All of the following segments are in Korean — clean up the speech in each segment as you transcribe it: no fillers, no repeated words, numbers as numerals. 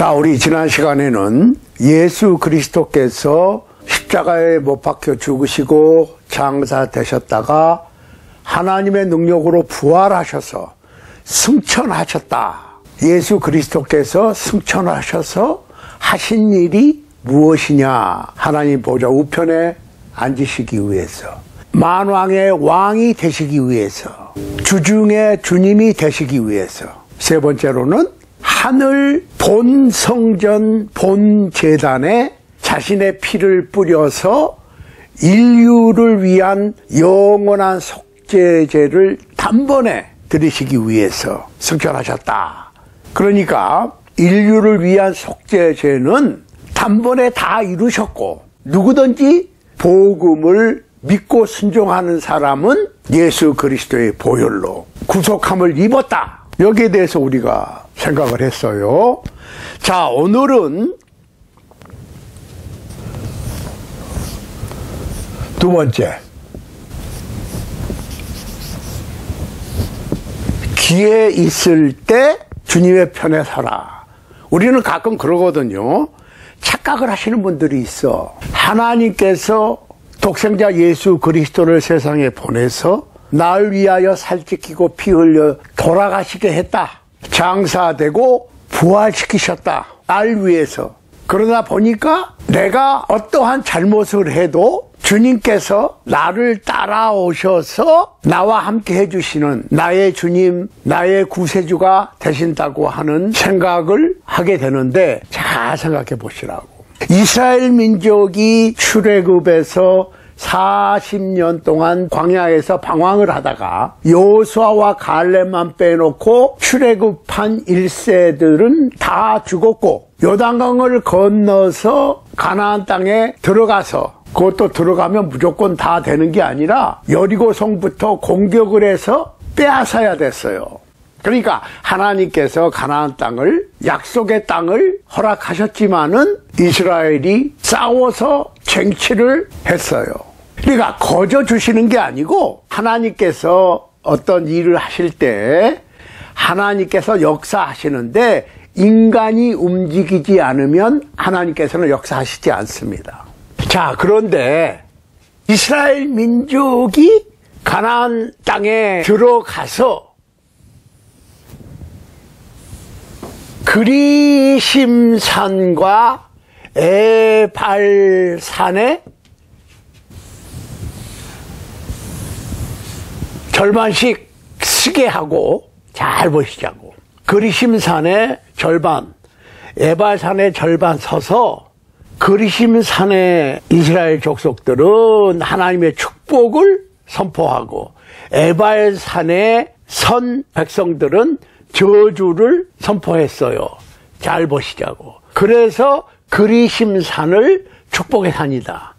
자, 우리 지난 시간에는 예수 그리스도께서 십자가에 못 박혀 죽으시고 장사되셨다가 하나님의 능력으로 부활하셔서 승천하셨다. 예수 그리스도께서 승천하셔서 하신 일이 무엇이냐? 하나님 보좌 우편에 앉으시기 위해서, 만왕의 왕이 되시기 위해서, 주중의 주님이 되시기 위해서, 세 번째로는 하늘 본 성전 본 제단에 자신의 피를 뿌려서 인류를 위한 영원한 속죄제를 단번에 드리시기 위해서 승천하셨다. 그러니까 인류를 위한 속죄제는 단번에 다 이루셨고, 누구든지 복음을 믿고 순종하는 사람은 예수 그리스도의 보혈로 구속함을 입었다. 여기에 대해서 우리가 생각을 했어요. 자, 오늘은 두 번째, 기회 있을 때 주님의 편에 서라. 우리는 가끔 그러거든요. 착각을 하시는 분들이 있어. 하나님께서 독생자 예수 그리스도를 세상에 보내서 날 위하여 살찌키고 피 흘려 돌아가시게 했다. 장사되고 부활시키셨다. 날 위해서. 그러다 보니까 내가 어떠한 잘못을 해도 주님께서 나를 따라오셔서 나와 함께 해주시는 나의 주님, 나의 구세주가 되신다고 하는 생각을 하게 되는데, 잘 생각해 보시라고. 이스라엘 민족이 출애굽에서 40년 동안 광야에서 방황을 하다가 여호수아와 갈렙만 빼놓고 출애굽한 1세들은 다 죽었고, 요단강을 건너서 가나안 땅에 들어가서, 그것도 들어가면 무조건 다 되는 게 아니라 여리고성부터 공격을 해서 빼앗아야 됐어요. 그러니까 하나님께서 가나안 땅을, 약속의 땅을 허락하셨지만은 이스라엘이 싸워서 쟁취를 했어요. 그러니까 거저 주시는 게 아니고, 하나님께서 어떤 일을 하실 때 하나님께서 역사하시는데 인간이 움직이지 않으면 하나님께서는 역사하시지 않습니다. 자, 그런데 이스라엘 민족이 가나안 땅에 들어가서 그리심산과 에발산에 절반씩 쓰게 하고, 잘 보시자고. 그리심산의 절반, 에발산의 절반 서서 그리심산의 이스라엘 족속들은 하나님의 축복을 선포하고, 에발산의 선 백성들은 저주를 선포했어요. 잘 보시자고. 그래서 그리심산을 축복의 산이다,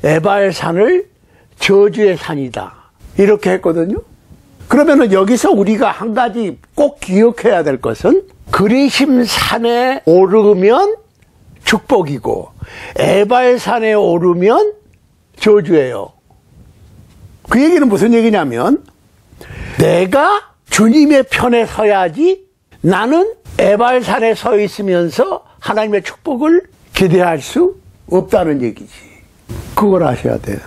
에발산을 저주의 산이다, 이렇게 했거든요. 그러면은 여기서 우리가 한 가지 꼭 기억해야 될 것은, 그리심산에 오르면 축복이고 에발산에 오르면 저주예요. 그 얘기는 무슨 얘기냐면, 내가 주님의 편에 서야지 나는 에발산에 서 있으면서 하나님의 축복을 기대할 수 없다는 얘기지. 그걸 아셔야 돼요.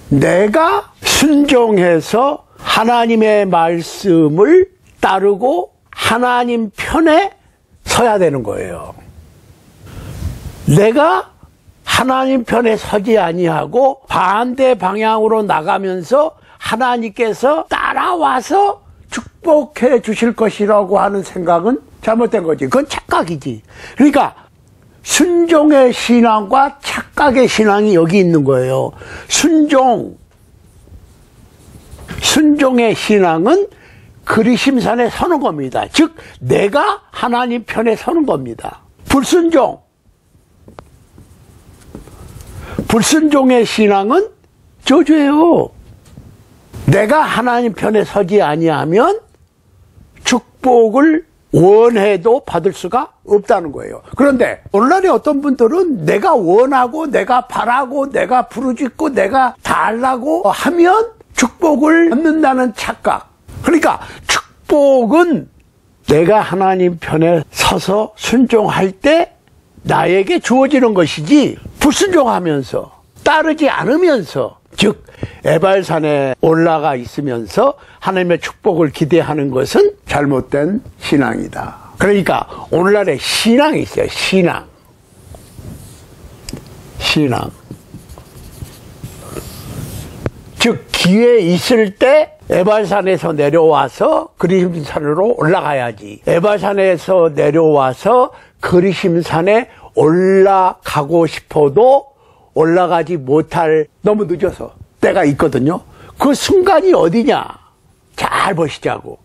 내가 순종해서 하나님의 말씀을 따르고 하나님 편에 서야 되는 거예요. 내가 하나님 편에 서지 아니하고 반대 방향으로 나가면서 하나님께서 따라와서 축복해 주실 것이라고 하는 생각은 잘못된 거지. 그건 착각이지. 그러니까 순종의 신앙과 착각의 신앙이 여기 있는 거예요. 순종의 신앙은 그리심산에 서는 겁니다. 즉 내가 하나님 편에 서는 겁니다. 불순종의 신앙은 저주예요. 내가 하나님 편에 서지 아니하면 축복을 원해도 받을 수가 없다는 거예요. 그런데 오늘날에 어떤 분들은 내가 원하고 내가 바라고 내가 부르짖고 내가 달라고 하면 축복을 받는다는 착각. 그러니까 축복은 내가 하나님 편에 서서 순종할 때 나에게 주어지는 것이지, 불순종하면서 따르지 않으면서, 즉 에발산에 올라가 있으면서 하나님의 축복을 기대하는 것은 잘못된 신앙이다. 그러니까 오늘날에 신앙이 있어요. 신앙. 즉 기회 있을 때 에발산에서 내려와서 그리심산으로 올라가야지. 에발산에서 내려와서 그리심산에 올라가고 싶어도 올라가지 못할, 너무 늦어서 때가 있거든요. 그 순간이 어디냐? 잘 보시자고.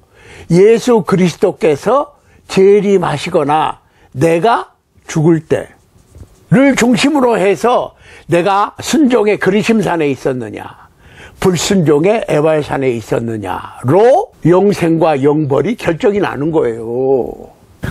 예수 그리스도께서 재림하시거나 내가 죽을 때를 중심으로 해서 내가 순종의 그리심산에 있었느냐, 불순종의 에발산에 있었느냐로 영생과 영벌이 결정이 나는 거예요.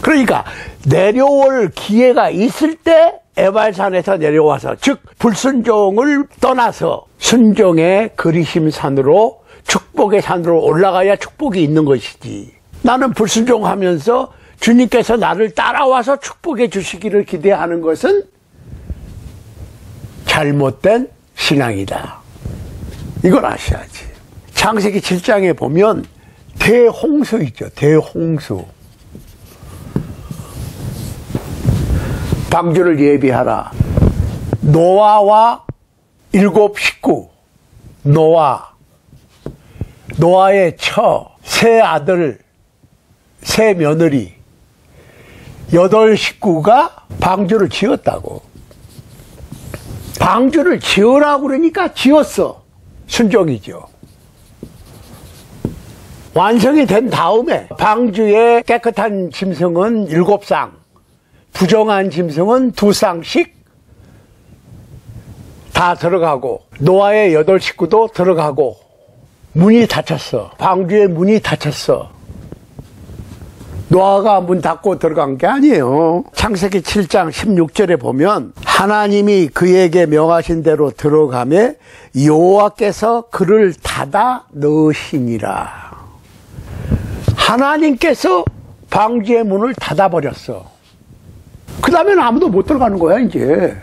그러니까 내려올 기회가 있을 때 에발산에서 내려와서, 즉 불순종을 떠나서 순종의 그리심산으로, 축복의 산으로 올라가야 축복이 있는 것이지. 나는 불순종하면서 주님께서 나를 따라와서 축복해 주시기를 기대하는 것은 잘못된 신앙이다. 이걸 아셔야지. 창세기 7장에 보면 대홍수 있죠. 대홍수. 방주를 예비하라. 노아와 7 식구, 노아의 세 아들, 세 며느리, 8 식구가 방주를 지었다고. 방주를 지으라고 그러니까 지었어. 순종이죠. 완성이 된 다음에 방주의 깨끗한 짐승은 7쌍, 부정한 짐승은 2쌍씩 다 들어가고, 노아의 8 식구도 들어가고, 문이 닫혔어. 방주의 문이 닫혔어. 노아가 문 닫고 들어간 게 아니에요. 창세기 7장 16절에 보면 하나님이 그에게 명하신 대로 들어가매 여호와께서 그를 닫아 넣으시니라. 하나님께서 방주의 문을 닫아버렸어. 그 다음에는 아무도 못 들어가는 거야 이제.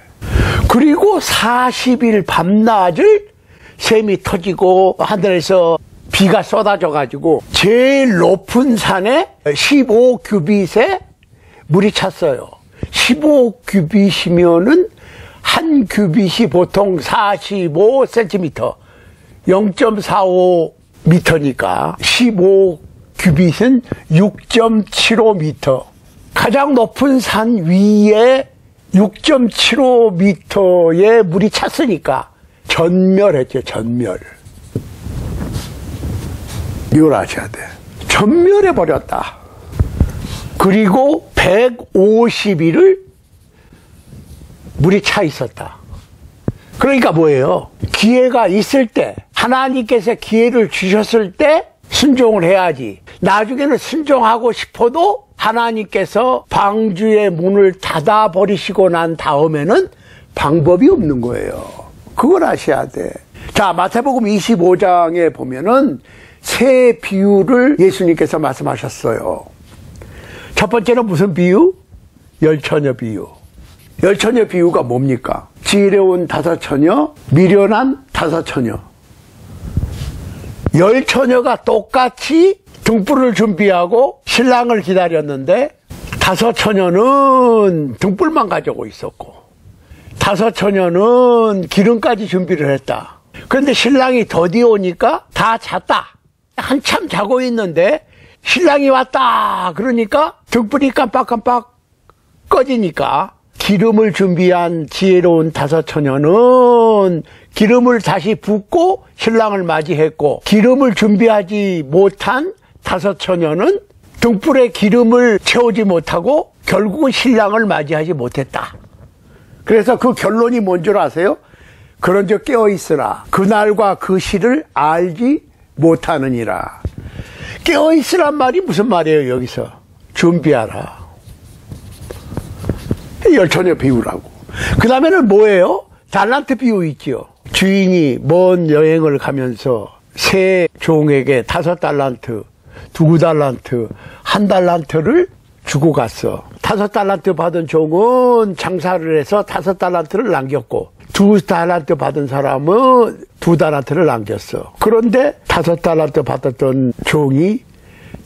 그리고 40일 밤낮을 샘이 터지고 하늘에서 비가 쏟아져 가지고 제일 높은 산에 15규빗의 물이 찼어요. 15규빗이면은 한 규빗이 보통 45cm, 0.45m니까 15규빗은 6.75m. 가장 높은 산 위에 6.75m의 물이 찼으니까 전멸했죠. 전멸. 이걸 아셔야 돼. 전멸해버렸다. 그리고 150일을 물이 차 있었다. 그러니까 뭐예요? 기회가 있을 때, 하나님께서 기회를 주셨을 때 순종을 해야지. 나중에는 순종하고 싶어도 하나님께서 방주의 문을 닫아버리시고 난 다음에는 방법이 없는 거예요. 그걸 아셔야 돼. 자, 마태복음 25장에 보면은 세 비유를 예수님께서 말씀하셨어요. 첫 번째는 무슨 비유? 열처녀 비유. 열처녀 비유가 뭡니까? 지혜로운 5 처녀, 미련한 5 처녀. 열처녀가 똑같이 등불을 준비하고 신랑을 기다렸는데 5 처녀는 등불만 가지고 있었고 5 처녀는 기름까지 준비를 했다. 그런데 신랑이 더디 오니까 다 잤다. 한참 자고 있는데 신랑이 왔다 그러니까 등불이 깜빡깜빡 꺼지니까 기름을 준비한 지혜로운 5 처녀는 기름을 다시 붓고 신랑을 맞이했고, 기름을 준비하지 못한 5 처녀는 등불에 기름을 채우지 못하고 결국은 신랑을 맞이하지 못했다. 그래서 그 결론이 뭔 줄 아세요? 그런즉 깨어있으라. 그날과 그 시를 알지 못하느니라. 깨어있으란 말이 무슨 말이에요? 여기서 준비하라. 열처녀 비유라고. 그 다음에는 뭐예요? 달란트 비유 있죠. 주인이 먼 여행을 가면서 새 종에게 5 달란트, 2달란트, 1달란트를 주고 갔어. 5달란트 받은 종은 장사를 해서 5달란트를 남겼고 2달란트 받은 사람은 2달란트를 남겼어. 그런데 5달란트 받았던 종이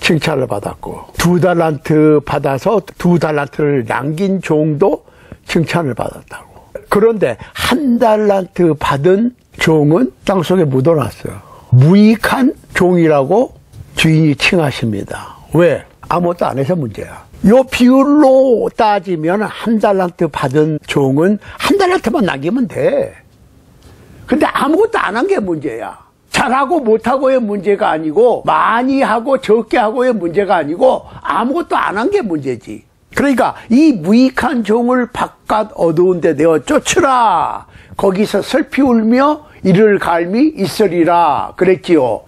칭찬을 받았고 2달란트 받아서 2달란트를 남긴 종도 칭찬을 받았다고. 그런데 1달란트 받은 종은 땅속에 묻어놨어요. 무익한 종이라고 주인이 칭하십니다. 왜? 아무것도 안 해서 문제야. 요 비율로 따지면 1달란트 받은 종은 1달란트만 남기면 돼. 근데 아무것도 안 한 게 문제야. 잘하고 못하고의 문제가 아니고 많이 하고 적게 하고의 문제가 아니고 아무것도 안 한 게 문제지. 그러니까 이 무익한 종을 바깥 어두운 데 내어 쫓으라. 거기서 슬피 울며 이를 갈미 있으리라 그랬지요.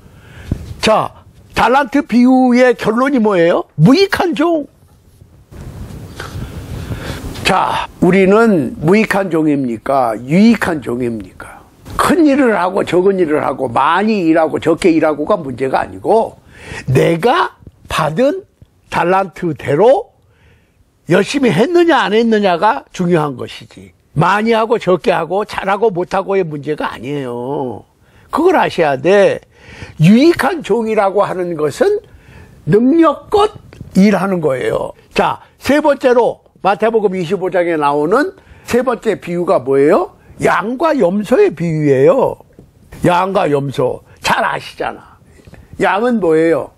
자, 달란트 비유의 결론이 뭐예요? 무익한 종. 자, 우리는 무익한 종입니까? 유익한 종입니까? 큰 일을 하고 적은 일을 하고 많이 일하고 적게 일하고가 문제가 아니고 내가 받은 달란트대로 열심히 했느냐 안 했느냐가 중요한 것이지. 많이 하고 적게 하고 잘하고 못하고의 문제가 아니에요. 그걸 아셔야 돼. 유익한 종이라고 하는 것은 능력껏 일하는 거예요. 자, 세 번째로 마태복음 25장에 나오는 세 번째 비유가 뭐예요? 양과 염소의 비유예요. 양과 염소. 잘 아시잖아. 양은 뭐예요?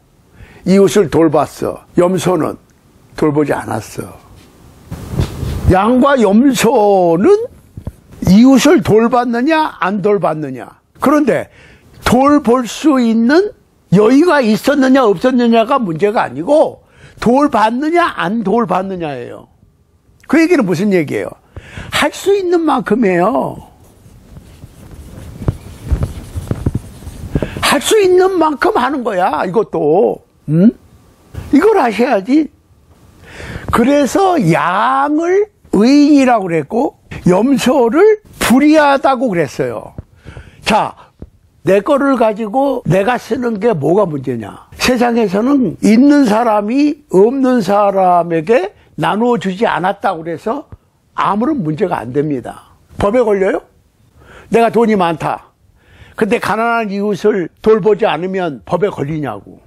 이웃을 돌봤어. 염소는 돌보지 않았어. 양과 염소는 이웃을 돌봤느냐 안 돌봤느냐. 그런데 돌볼 수 있는 여유가 있었느냐 없었느냐가 문제가 아니고 돌봤느냐 안 돌봤느냐예요. 그 얘기는 무슨 얘기예요? 할 수 있는 만큼이에요. 할 수 있는 만큼 하는 거야, 이것도. 응? 이걸 아셔야지. 그래서 양을 의인이라고 그랬고 염소를 불의하다고 그랬어요. 자, 내 거를 가지고 내가 쓰는 게 뭐가 문제냐. 세상에서는 있는 사람이 없는 사람에게 나누어 주지 않았다고 그래서 아무런 문제가 안 됩니다. 법에 걸려요? 내가 돈이 많다. 근데 가난한 이웃을 돌보지 않으면 법에 걸리냐고.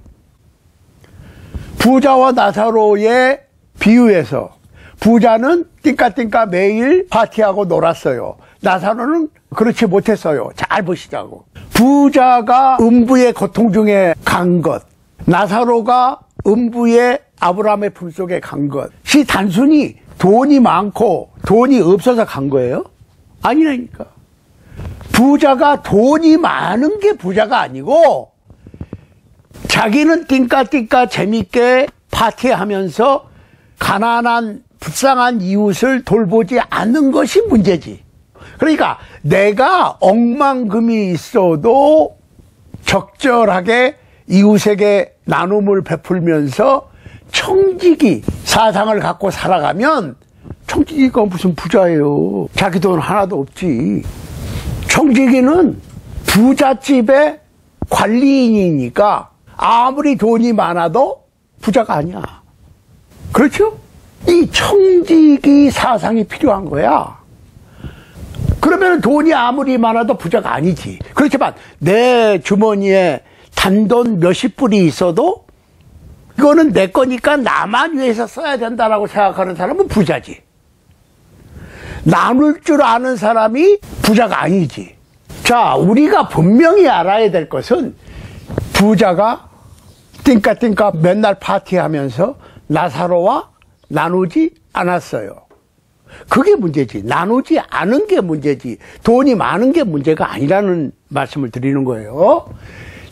부자와 나사로의 비유에서 부자는 띵까띵까 매일 파티하고 놀았어요. 나사로는 그렇지 못했어요. 잘 보시자고. 부자가 음부의 고통 중에 간 것, 나사로가 음부의 아브라함의 품속에 간 것이 단순히 돈이 많고 돈이 없어서 간 거예요? 아니라니까. 부자가 돈이 많은 게 부자가 아니고 자기는 띵까띵까 재밌게 파티하면서 가난한 불쌍한 이웃을 돌보지 않는 것이 문제지. 그러니까 내가 억만금이 있어도 적절하게 이웃에게 나눔을 베풀면서 청지기 사상을 갖고 살아가면 청지기가 무슨 부자예요. 자기 돈 하나도 없지. 청지기는 부잣집의 관리인이니까 아무리 돈이 많아도 부자가 아니야. 그렇죠? 이 청지기 사상이 필요한 거야. 그러면 돈이 아무리 많아도 부자가 아니지. 그렇지만 내 주머니에 단돈 몇십 불이 있어도 이거는 내 거니까 나만 위해서 써야 된다라고 생각하는 사람은 부자지. 나눌 줄 아는 사람이 부자가 아니지. 자, 우리가 분명히 알아야 될 것은 부자가 띵까띵까 맨날 파티하면서 나사로와 나누지 않았어요. 그게 문제지. 나누지 않은 게 문제지. 돈이 많은 게 문제가 아니라는 말씀을 드리는 거예요.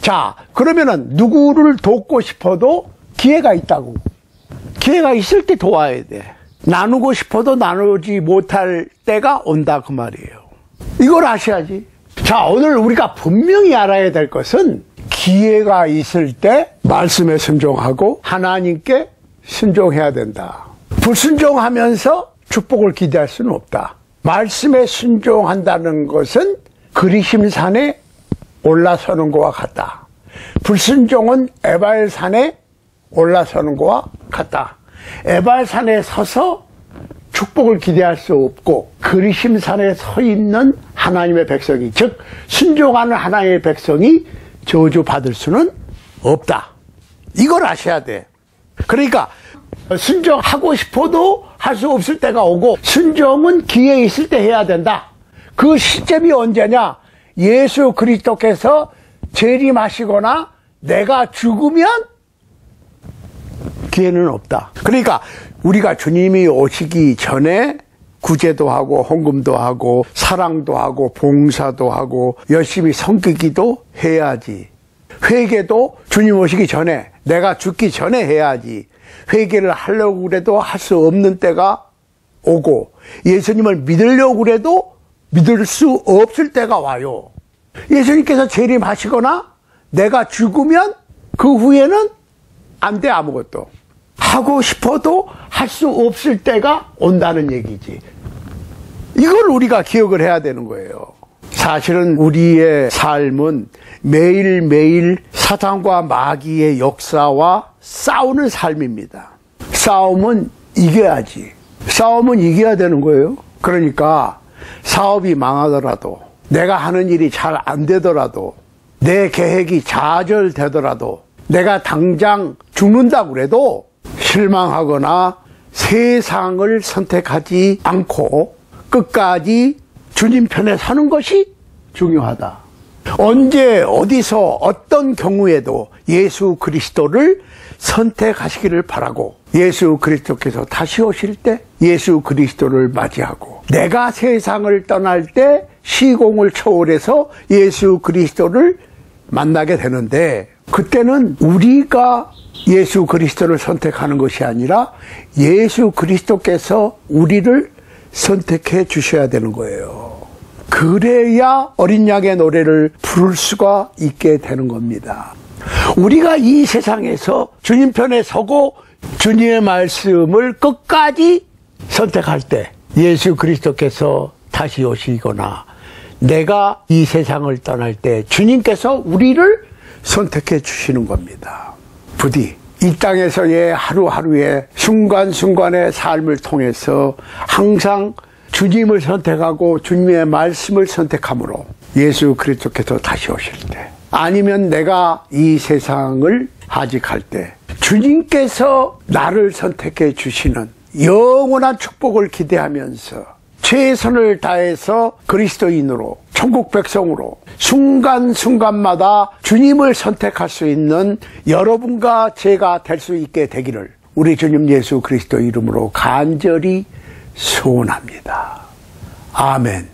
자, 그러면은 누구를 돕고 싶어도 기회가 있다고. 기회가 있을 때 도와야 돼. 나누고 싶어도 나누지 못할 때가 온다 그 말이에요. 이걸 아셔야지. 자, 오늘 우리가 분명히 알아야 될 것은 기회가 있을 때 말씀에 순종하고 하나님께 순종해야 된다. 불순종하면서 축복을 기대할 수는 없다. 말씀에 순종한다는 것은 그리심산에 올라서는 것과 같다. 불순종은 에발산에 올라서는 것과 같다. 에발산에 서서 축복을 기대할 수 없고 그리심산에 서 있는 하나님의 백성이, 즉 순종하는 하나님의 백성이 저주받을 수는 없다. 이걸 아셔야 돼. 그러니까 순종하고 싶어도 할 수 없을 때가 오고, 순종은 기회 있을 때 해야 된다. 그 시점이 언제냐? 예수 그리스도께서 재림하시거나 내가 죽으면 기회는 없다. 그러니까 우리가 주님이 오시기 전에 구제도 하고 헌금도 하고 사랑도 하고 봉사도 하고 열심히 섬기기도 해야지. 회개도 주님 오시기 전에, 내가 죽기 전에 해야지. 회개를 하려고 그래도 할 수 없는 때가 오고, 예수님을 믿으려고 그래도 믿을 수 없을 때가 와요. 예수님께서 재림하시거나 내가 죽으면 그 후에는 안 돼. 아무것도 하고 싶어도 할 수 없을 때가 온다는 얘기지. 이걸 우리가 기억을 해야 되는 거예요. 사실은 우리의 삶은 매일매일 사탄과 마귀의 역사와 싸우는 삶입니다. 싸움은 이겨야지. 싸움은 이겨야 되는 거예요. 그러니까 사업이 망하더라도, 내가 하는 일이 잘 안 되더라도, 내 계획이 좌절되더라도, 내가 당장 죽는다고 그래도 실망하거나 세상을 선택하지 않고 끝까지 주님 편에 서는 것이 중요하다. 언제 어디서 어떤 경우에도 예수 그리스도를 선택하시기를 바라고, 예수 그리스도께서 다시 오실 때 예수 그리스도를 맞이하고, 내가 세상을 떠날 때 시공을 초월해서 예수 그리스도를 만나게 되는데, 그때는 우리가 예수 그리스도를 선택하는 것이 아니라 예수 그리스도께서 우리를 선택해 주셔야 되는 거예요. 그래야 어린 양의 노래를 부를 수가 있게 되는 겁니다. 우리가 이 세상에서 주님 편에 서고 주님의 말씀을 끝까지 선택할 때 예수 그리스도께서 다시 오시거나 내가 이 세상을 떠날 때 주님께서 우리를 선택해 주시는 겁니다. 부디 이 땅에서의 하루하루의 순간순간의 삶을 통해서 항상 주님을 선택하고 주님의 말씀을 선택함으로 예수 그리스도께서 다시 오실 때, 아니면 내가 이 세상을 하직할 때 주님께서 나를 선택해 주시는 영원한 축복을 기대하면서 최선을 다해서 그리스도인으로, 천국 백성으로 순간순간마다 주님을 선택할 수 있는 여러분과 제가 될 수 있게 되기를 우리 주님 예수 그리스도 이름으로 간절히 소원합니다. 아멘.